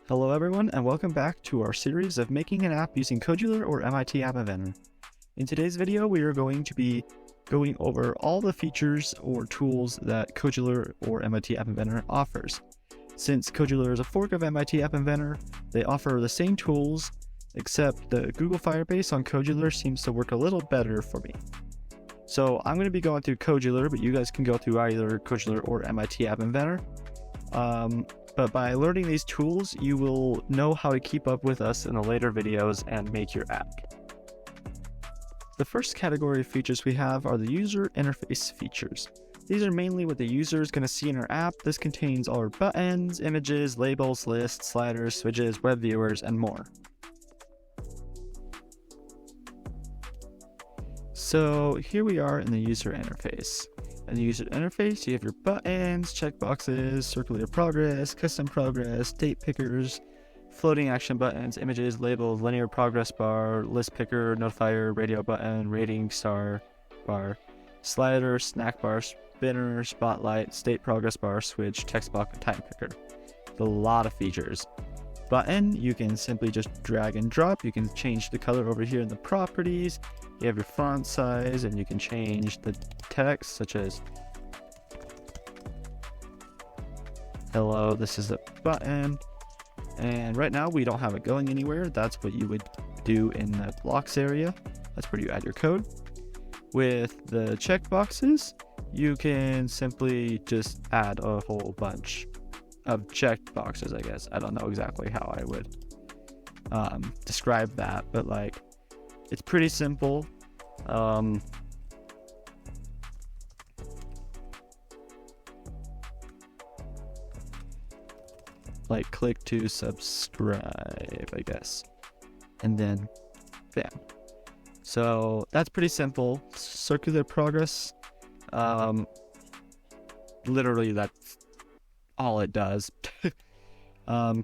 Hello everyone, and welcome back to our series of making an app using Kodular or MIT App Inventor. In today's video, we are going to be going over all the features or tools that Kodular or MIT App Inventor offers. Since Kodular is a fork of MIT App Inventor, they offer the same tools, except the Google Firebase on Kodular seems to work a little better for me. So I'm going to be going through Kodular, but you guys can go through either Kodular or MIT App Inventor. But by learning these tools, you will know how to keep up with us in the later videos and make your app. The first category of features we have are the user interface features. These are mainly what the user is going to see in our app. This contains all our buttons, images, labels, lists, sliders, switches, web viewers, and more. So here we are in the user interface. In the user interface, you have your buttons, checkboxes, circular progress, custom progress, date pickers, floating action buttons, images, labels, linear progress bar, list picker, notifier, radio button, rating star bar, slider, snack bar, spinner, spotlight, state progress bar, switch, text box, and time picker. A lot of features. Button, you can simply just drag and drop. You can change the color over here in the properties. You have your font size, and you can change the text, such as hello, this is a button. And right now we don't have it going anywhere. That's what you would do in the blocks area. That's where you add your code. With the checkboxes, you can simply just add a whole bunch of checked boxes, I guess. I don't know exactly how I would describe that, but like, it's pretty simple. Like click to subscribe, I guess. And then bam. So that's pretty simple. Circular progress. Literally that's all it does.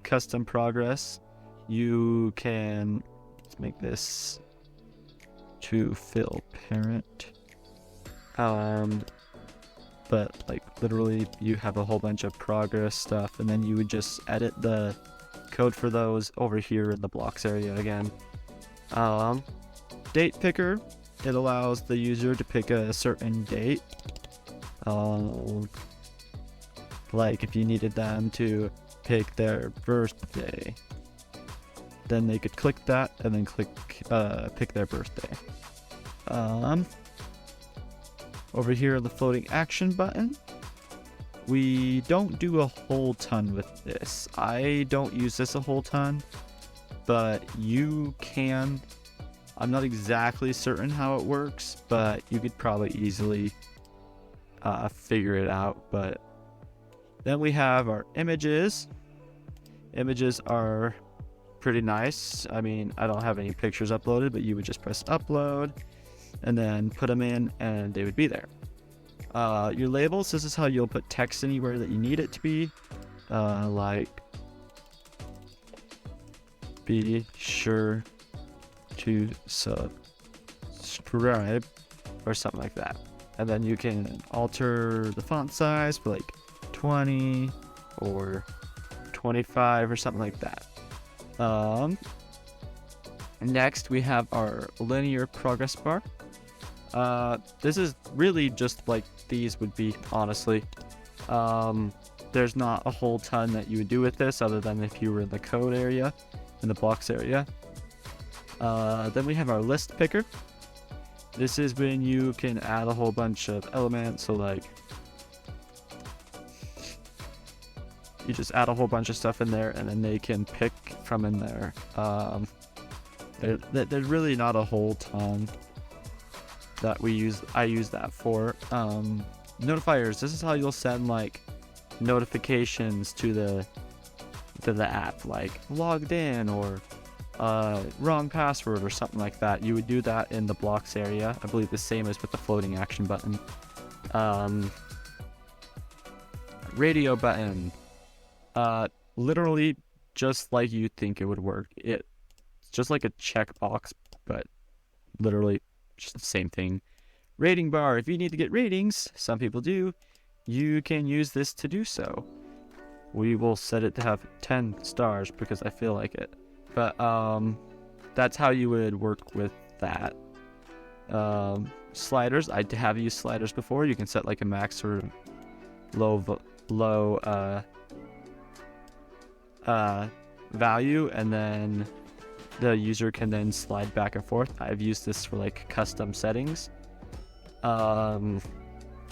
Custom progress. You can, let's make this to fill parent, but like literally you have a whole bunch of progress stuff, and then you would just edit the code for those over here in the blocks area again. Date picker, it allows the user to pick a certain date, like if you needed them to pick their birthday, then they could click that and then pick their birthday. Over here, the floating action button. We don't do a whole ton with this. I don't use this a whole ton, but you can. I'm not exactly certain how it works, but you could probably easily figure it out. But then we have our images. Images are pretty nice. I mean, I don't have any pictures uploaded, but you would just press upload and then put them in and they would be there. Your labels, this is how you'll put text anywhere that you need it to be, like be sure to subscribe or something like that. And then you can alter the font size for like 20 or 25 or something like that. Next we have our linear progress bar. This is really just like these would be, honestly. There's not a whole ton that you would do with this other than if you were in the code area, in the blocks area. Then we have our list picker. This is when you can add a whole bunch of elements, so like you just add a whole bunch of stuff in there and then they can pick from in there. There's really not a whole ton that I use that for. Notifiers, this is how you'll send like notifications to the app, like logged in or wrong password or something like that. You would do that in the blocks area. I believe the same as with the floating action button. Radio button. Literally just like you think it would work. It's just like a checkbox, but literally just the same thing. Rating bar, if you need to get ratings, some people do, you can use this to do so. we will set it to have 10 stars because I feel like it. But that's how you would work with that. Sliders, I have used sliders before. You can set like a max or low value, and then the user can then slide back and forth. I've used this for like custom settings. I'm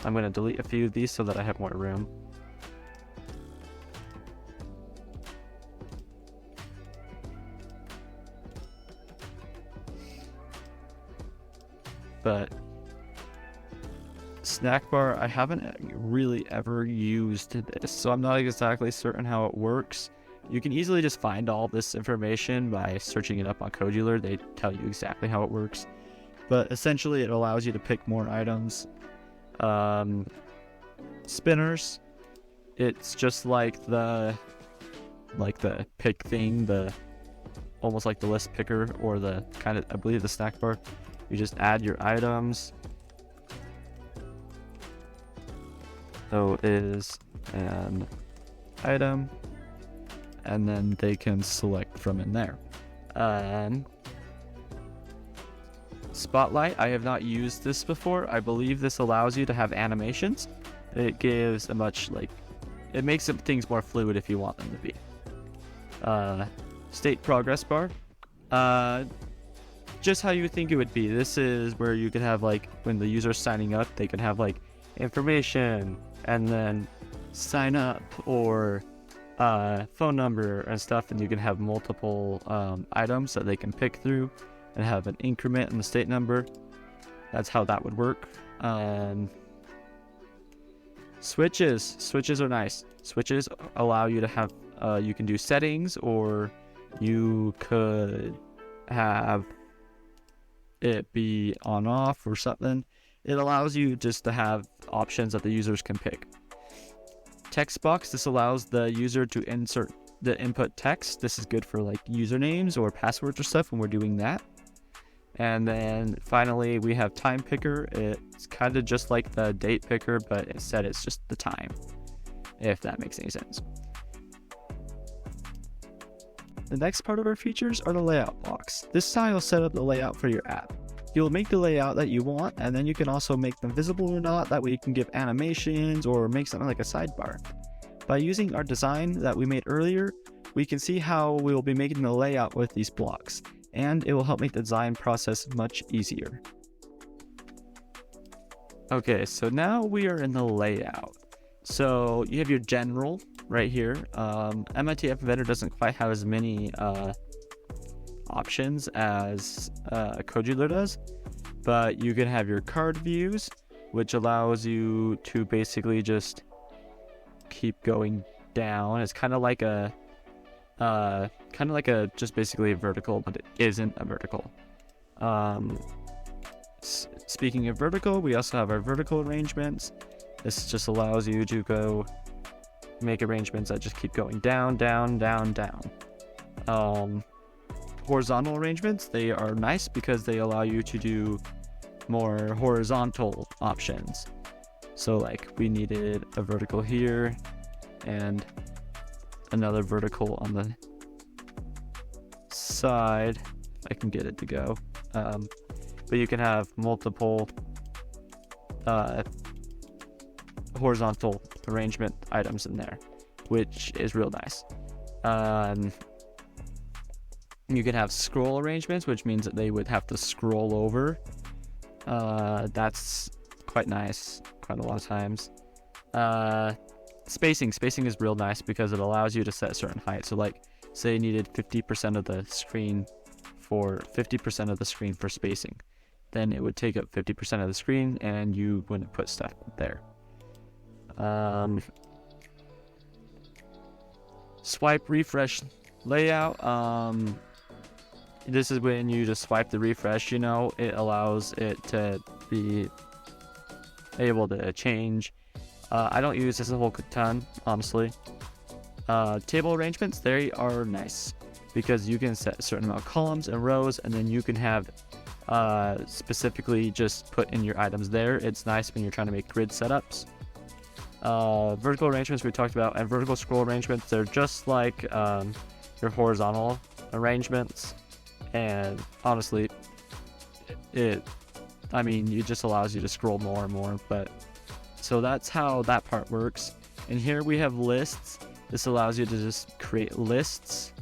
going to delete a few of these so that I have more room. But snack bar, I haven't really ever used this, so I'm not exactly certain how it works. You can easily just find all this information by searching it up on Kodular. They tell you exactly how it works. But essentially it allows you to pick more items. Spinners, it's just like the pick thing, almost like the list picker, or the kind of, I believe, the snack bar. You just add your items. So is an item, and then they can select from in there. Spotlight, I have not used this before. I believe this allows you to have animations. It gives a much, it makes things more fluid if you want them to be. State progress bar. Just how you would think it would be. This is where you could have, like, when the user's signing up, they can have like information and then sign up, or phone number and stuff, and you can have multiple items that they can pick through and have an increment in the state number. That's how that would work. Switches are nice. Switches allow you to have you can do settings, or you could have it be on off or something. It allows you just to have options that the users can pick. Text box, this allows the user to insert the input text. This is good for like usernames or passwords or stuff when we're doing that. And then finally we have time picker. It's kind of just like the date picker, but instead it's just the time, if that makes any sense. The next part of our features are the layout blocks. This is how you'll set up the layout for your app. You'll make the layout that you want, and then you can also make them visible or not. That way you can give animations or make something like a sidebar. By using our design that we made earlier, we can see how we will be making the layout with these blocks, and it will help make the design process much easier. Okay, so now we are in the layout. So you have your general right here. MIT App Inventor doesn't quite have as many options as Kodular does, but you can have your card views, which allows you to basically just keep going down. It's kind of like a just basically a vertical, but it isn't a vertical. Speaking of vertical, we also have our vertical arrangements. This just allows you to go make arrangements that just keep going down, down, down, down. Horizontal arrangements, they are nice because they allow you to do more horizontal options. So like we needed a vertical here and another vertical on the side. I can get it to go. But you can have multiple horizontal arrangement items in there, which is real nice. You can have scroll arrangements, which means that they would have to scroll over. That's quite nice, quite a lot of times. Spacing is real nice because it allows you to set a certain height. So like, say you needed 50% of the screen for spacing, then it would take up 50% of the screen and you wouldn't put stuff there. Swipe refresh layout. This is when you just swipe the refresh, it allows it to be able to change. I don't use this a whole ton, honestly. Table arrangements, they are nice because you can set a certain amount of columns and rows, and then you can have specifically just put in your items there. It's nice when you're trying to make grid setups. Vertical arrangements we talked about, and vertical scroll arrangements, they're just like your horizontal arrangements. And honestly, it just allows you to scroll more and more. But so that's how that part works. And here we have lists. This allows you to just create lists.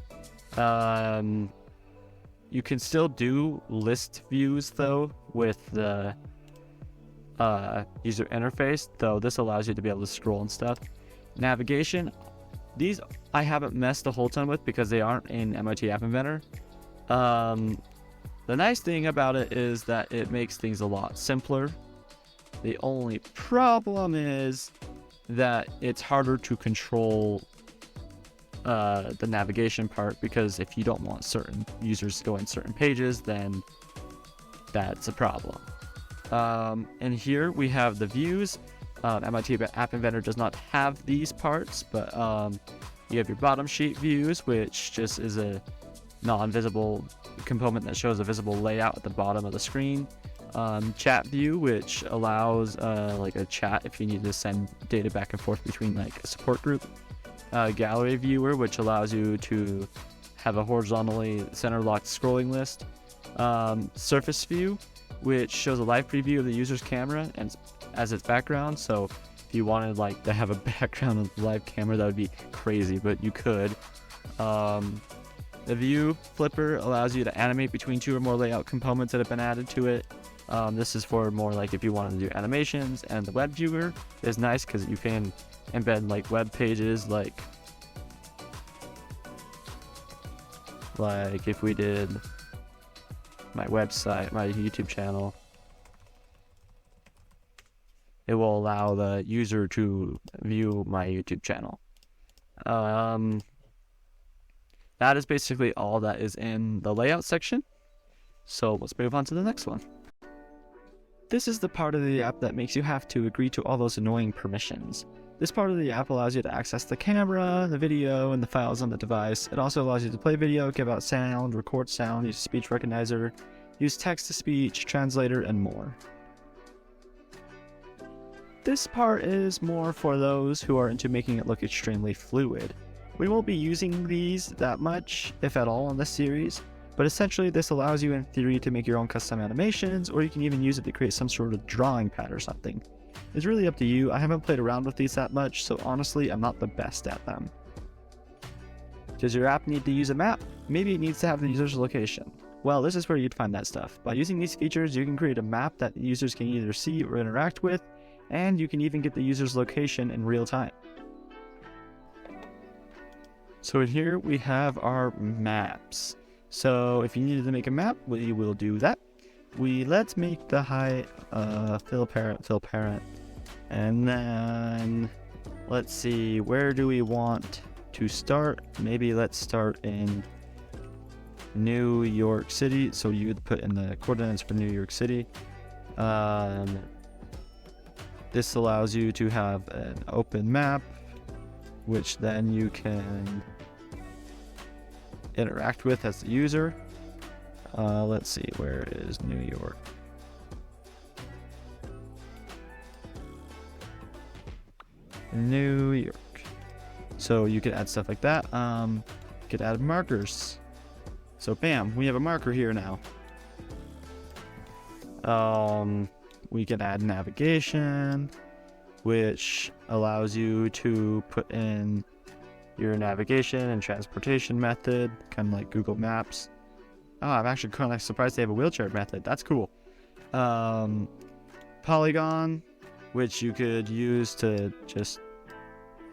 You can still do list views though with the user interface, though this allows you to be able to scroll and stuff. Navigation, these I haven't messed a whole ton with because they aren't in MIT App Inventor. The nice thing about it is that it makes things a lot simpler. The only problem is that it's harder to control the navigation part, because if you don't want certain users to go in certain pages, then that's a problem. And here we have the views. MIT App Inventor does not have these parts, but you have your bottom sheet views, which just is a non-visible component that shows a visible layout at the bottom of the screen. Chat view, which allows like a chat if you need to send data back and forth between like a support group. Gallery viewer, which allows you to have a horizontally center locked scrolling list. Surface view, which shows a live preview of the user's camera and as its background. So if you wanted like to have a background of the live camera, that would be crazy, but you could. The view flipper allows you to animate between two or more layout components that have been added to it. This is for more like if you wanted to do animations. And the web viewer is nice because you can embed like web pages, like if we did my website, my YouTube channel, it will allow the user to view my YouTube channel. That is basically all that is in the layout section. So let's move on to the next one. This is the part of the app that makes you have to agree to all those annoying permissions. This part of the app allows you to access the camera, the video, and the files on the device. It also allows you to play video, give out sound, record sound, use speech recognizer, use text-to-speech, translator, and more. This part is more for those who are into making it look extremely fluid. We won't be using these that much, if at all, in this series, but essentially this allows you in theory to make your own custom animations, or you can even use it to create some sort of drawing pad or something. It's really up to you. I haven't played around with these that much, so honestly I'm not the best at them. Does your app need to use a map? Maybe it needs to have the user's location. Well, this is where you'd find that stuff. By using these features, you can create a map that users can either see or interact with, and you can even get the user's location in real time. So in here we have our maps. So if you needed to make a map, we will do that. Let's make the height fill parent, and then let's see, where do we want to start? Maybe let's start in New York City. So you would put in the coordinates for New York City. This allows you to have an open map, which then you can interact with as the user. Let's see, where is New York? New York. So you could add stuff like that. You could add markers. So bam, we have a marker here now. We can add navigation, which allows you to put in your navigation and transportation method, kind of like Google Maps. Oh, I'm actually kind of surprised they have a wheelchair method. That's cool. Polygon, which you could use to just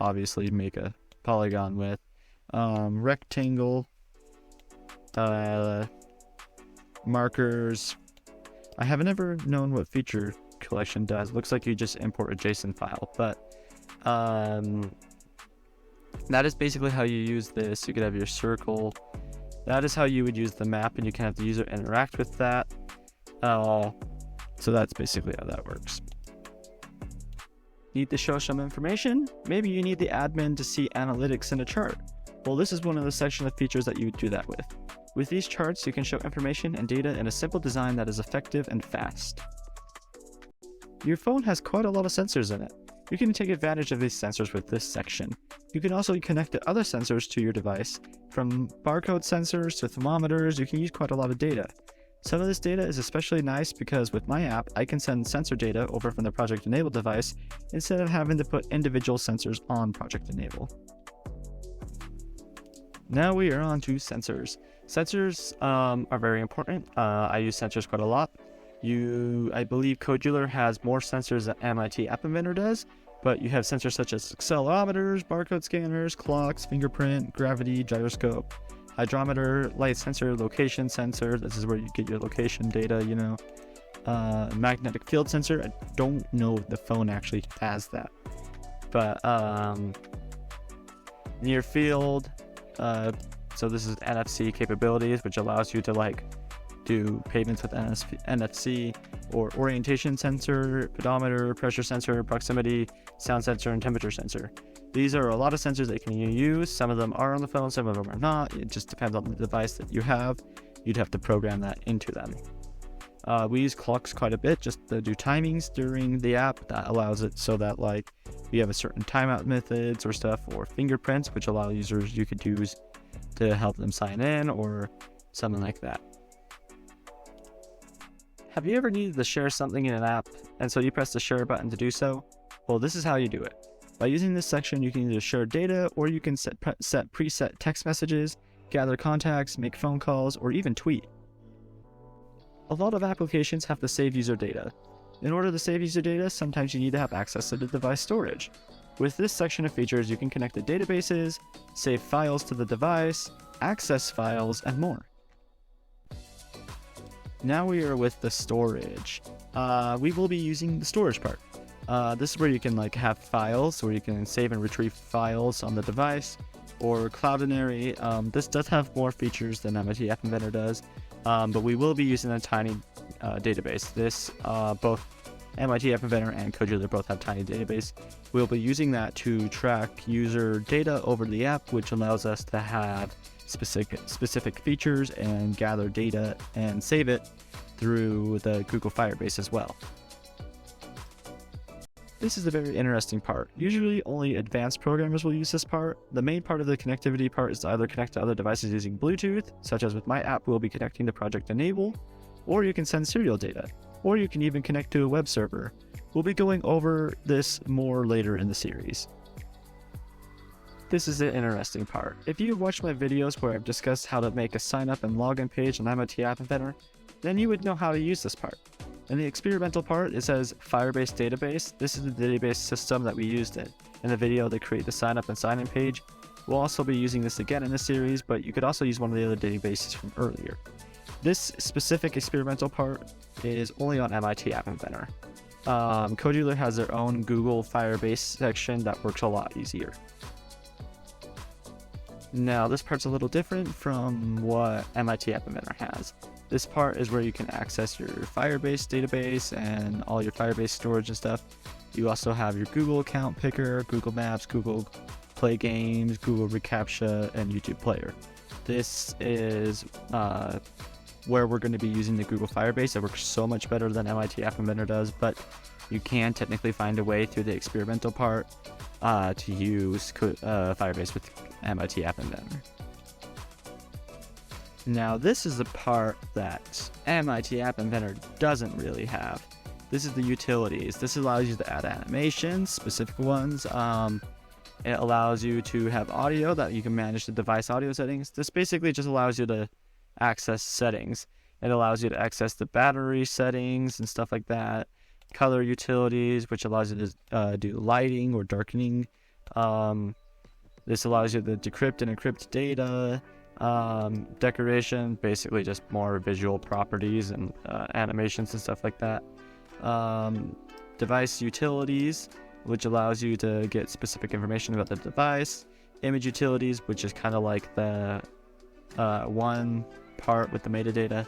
obviously make a polygon with. Rectangle. Markers. I have never known what feature collection does. Looks like you just import a JSON file, but that is basically how you use this. You could have your circle. That is how you would use the map, and you can have the user interact with that. So that's basically how that works. Need to show some information? Maybe you need the admin to see analytics in a chart. Well, this is one of the section of features that you would do that with. With these charts, you can show information and data in a simple design that is effective and fast. Your phone has quite a lot of sensors in it. You can take advantage of these sensors with this section. You can also connect the other sensors to your device. From barcode sensors to thermometers, you can use quite a lot of data. Some of this data is especially nice because with my app, I can send sensor data over from the Project Enable device instead of having to put individual sensors on Project Enable. Now we are on to sensors. Sensors are very important. I use sensors quite a lot. I believe Kodular has more sensors than MIT App Inventor does, but you have sensors such as accelerometers, barcode scanners, clocks, fingerprint, gravity, gyroscope, hydrometer, light sensor, location sensor. This is where you get your location data, magnetic field sensor. I don't know if the phone actually has that, but near field. So this is NFC capabilities, which allows you to do payments with NFC, or orientation sensor, pedometer, pressure sensor, proximity, sound sensor, and temperature sensor. These are a lot of sensors that you can use. Some of them are on the phone, some of them are not. It just depends on the device that you have. You'd have to program that into them. We use clocks quite a bit just to do timings during the app. That allows it so that we have a certain timeout methods or stuff, or fingerprints, which allow users you could use to help them sign in or something like that. Have you ever needed to share something in an app, and so you press the share button to do so? Well, this is how you do it. By using this section, you can either share data, or you can set preset text messages, gather contacts, make phone calls, or even tweet. A lot of applications have to save user data. In order to save user data, sometimes you need to have access to the device storage. With this section of features, you can connect to databases, save files to the device, access files, and more. Now we are with the storage. We will be using the storage part. This is where you can have files, where you can save and retrieve files on the device, or Cloudinary. This does have more features than MIT App Inventor does, but we will be using a tiny database. Both MIT App Inventor and Kodular both have tiny database. We'll be using that to track user data over the app, which allows us to have specific features and gather data and save it through the Google Firebase as well. This is a very interesting part. Usually only advanced programmers will use this part. The main part of the connectivity part is to either connect to other devices using Bluetooth, such as with my app we'll be connecting to Project Enable, or you can send serial data, or you can even connect to a web server. We'll be going over this more later in the series. This is the interesting part. If you've watched my videos where I've discussed how to make a sign up and login page on MIT App Inventor, then you would know how to use this part. In the experimental part, it says Firebase database. This is the database system that we used in the video to create the sign up and sign in page. We'll also be using this again in the series, but you could also use one of the other databases from earlier. This specific experimental part is only on MIT App Inventor. Kodular has their own Google Firebase section that works a lot easier. Now, this part's a little different from what MIT App Inventor has. This part is where you can access your Firebase database and all your Firebase storage and stuff. You also have your Google account picker, Google Maps, Google Play Games, Google reCAPTCHA, and YouTube Player. This is where we're going to be using the Google Firebase. It works so much better than MIT App Inventor does, but you can technically find a way through the experimental part to use Firebase with MIT App Inventor. Now, this is the part that MIT App Inventor doesn't really have. This is the utilities. This allows you to add animations, specific ones. It allows you to have audio that you can manage the device audio settings. This basically just allows you to access settings. It allows you to access the battery settings and stuff like that. Color utilities, which allows you to do lighting or darkening. This allows you to decrypt and encrypt data. Decoration, basically just more visual properties and animations and stuff like that. Device utilities, which allows you to get specific information about the device. Image utilities, which is kind of like the one part with the metadata.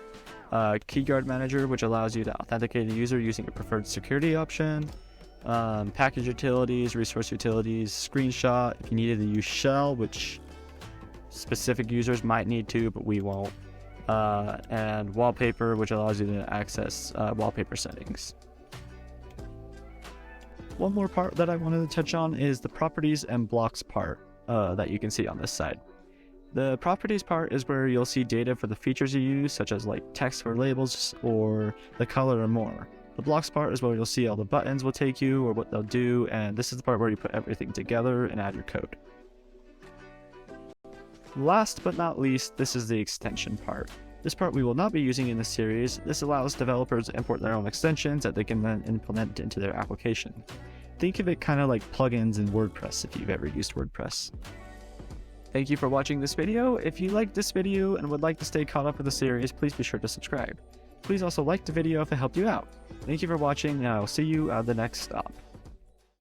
Keyguard manager, which allows you to authenticate a user using a preferred security option. Package utilities, resource utilities, screenshot, if you needed to use shell, which specific users might need to, but we won't. And wallpaper, which allows you to access wallpaper settings. One more part that I wanted to touch on is the properties and blocks part that you can see on this side. The properties part is where you'll see data for the features you use, such as like text or labels or the color or more. The blocks part is where you'll see all the buttons will take you or what they'll do, and this is the part where you put everything together and add your code. Last but not least, this is the extension part. This part we will not be using in this series. This allows developers to import their own extensions that they can then implement into their application. Think of it kind of like plugins in WordPress if you've ever used WordPress. Thank you for watching this video. If you liked this video and would like to stay caught up with the series, please be sure to subscribe. Please also like the video if it helped you out. Thank you for watching, and I will see you at the next stop.